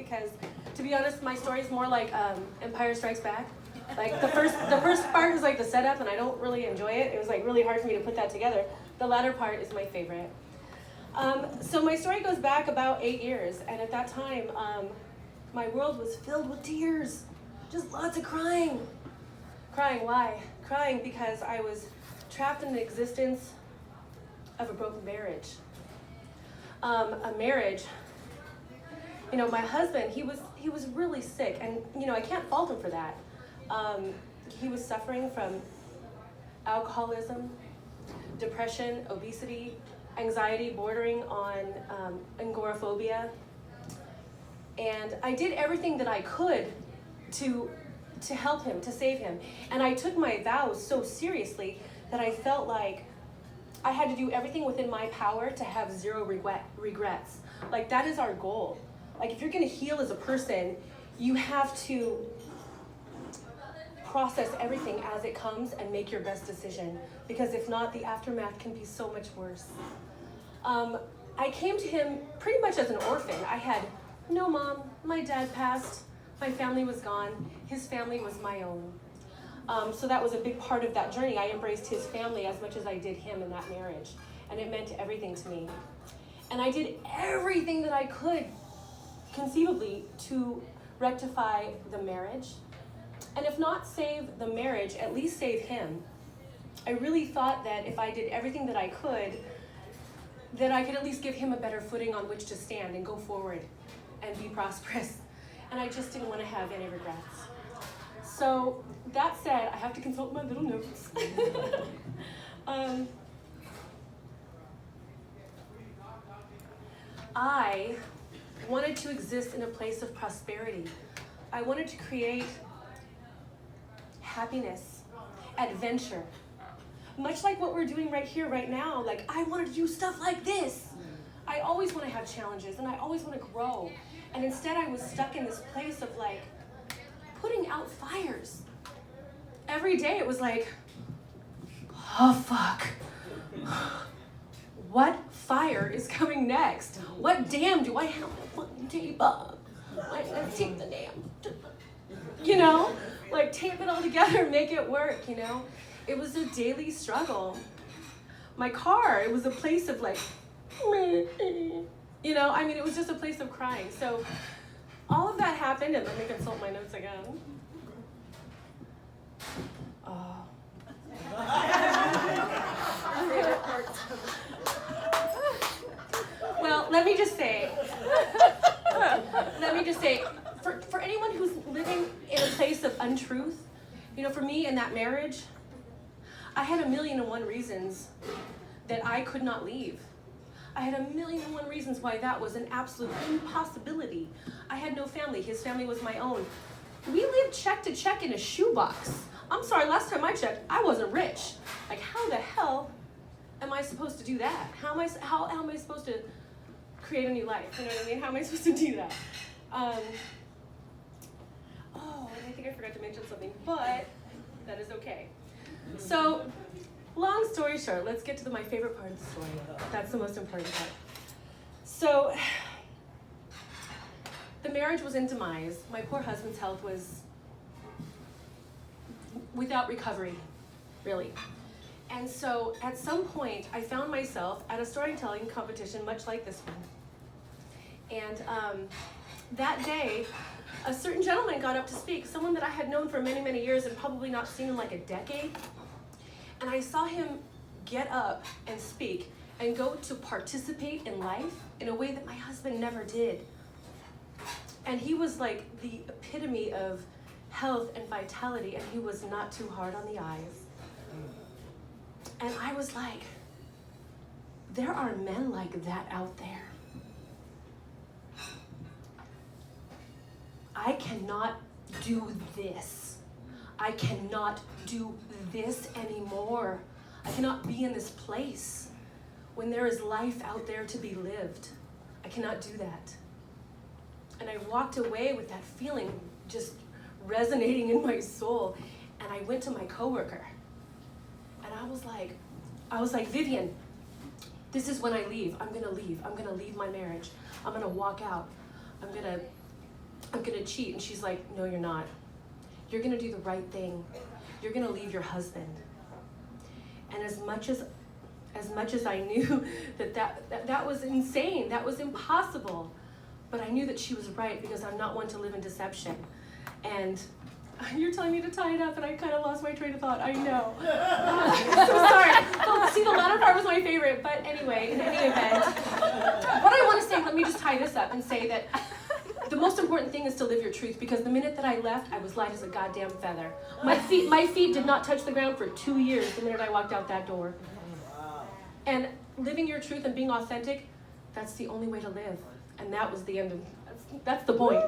because, to be honest, my story is more like Empire Strikes Back. Like the first part is like the setup, and I don't really enjoy it. It was like really hard for me to put that together. The latter part is my favorite. So my story goes back about 8 years, and at that time, my world was filled with tears, just lots of crying. Crying, why? Crying because I was trapped in the existence of a broken marriage. A marriage, you know, my husband, he was really sick, and you know, I can't fault him for that. He was suffering from alcoholism, depression, obesity, anxiety bordering on agoraphobia. And I did everything that I could to help him, to save him. And I took my vows so seriously that I felt like I had to do everything within my power to have zero regrets. Like, that is our goal. Like, if you're gonna heal as a person, you have to process everything as it comes and make your best decision. Because if not, the aftermath can be so much worse. I came to him pretty much as an orphan. I had no mom, my dad passed, my family was gone, his family was my own. So that was a big part of that journey. I embraced his family as much as I did him in that marriage, and it meant everything to me. And I did everything that I could conceivably to rectify the marriage, and if not save the marriage, at least save him. I really thought that if I did everything that I could, that I could at least give him a better footing on which to stand and go forward and be prosperous. And I just didn't want to have any regrets. So that said, I have to consult my little notes. I wanted to exist in a place of prosperity. I wanted to create happiness, adventure. Much like what we're doing right here, right now, like I wanted to do stuff like this. I always want to have challenges and I always want to grow. And instead I was stuck in this place of like putting out fires. Every day it was like, oh fuck. What fire is coming next? What dam do I have to fucking tape up? Let's tape the dam. You know? Like tape it all together, make it work, you know? It was a daily struggle. My car, it was a place of like, you know, I mean, it was just a place of crying. So all of that happened, and let me consult my notes again. Oh. Well, let me just say, for anyone who's living in a place of untruth, you know, for me in that marriage, I had 1,000,001 reasons that I could not leave. I had 1,000,001 reasons why that was an absolute impossibility. I had no family. His family was my own. We lived check to check in a shoebox. I'm sorry, last time I checked, I wasn't rich. Like, how the hell am I supposed to do that? How am I supposed to create a new life? You know what I mean? How am I supposed to do that? I think I forgot to mention something, but that is okay. So, long story short, let's get to my favorite part of the story. That's the most important part. So, the marriage was in demise. My poor husband's health was without recovery, really. And so, at some point, I found myself at a storytelling competition much like this one. And that day, a certain gentleman got up to speak, someone that I had known for many, many years and probably not seen in like a decade. And I saw him get up and speak and go to participate in life in a way that my husband never did. And he was like the epitome of health and vitality, and he was not too hard on the eyes. And I was like, there are men like that out there. I cannot do this. I cannot do this anymore. I cannot be in this place when there is life out there to be lived. I cannot do that. And I walked away with that feeling just resonating in my soul. And I went to my coworker. And I was like, Vivian, this is when I leave. I'm gonna leave. I'm gonna leave my marriage. I'm gonna walk out. I'm gonna I'm gonna cheat. And she's like, no, you're not. You're gonna do the right thing. You're gonna leave your husband. And as much as I knew that was insane, that was impossible, but I knew that she was right because I'm not one to live in deception. And you're telling me to tie it up, and I kind of lost my train of thought. I know. So sorry. Well, see, the latter part was my favorite, but anyway, in any event, what I want to say, let me just tie this up and say that the most important thing is to live your truth, because the minute that I left, I was light as a goddamn feather. My feet did not touch the ground for 2 years the minute I walked out that door. And living your truth and being authentic, that's the only way to live. And that was the end of, that's the point.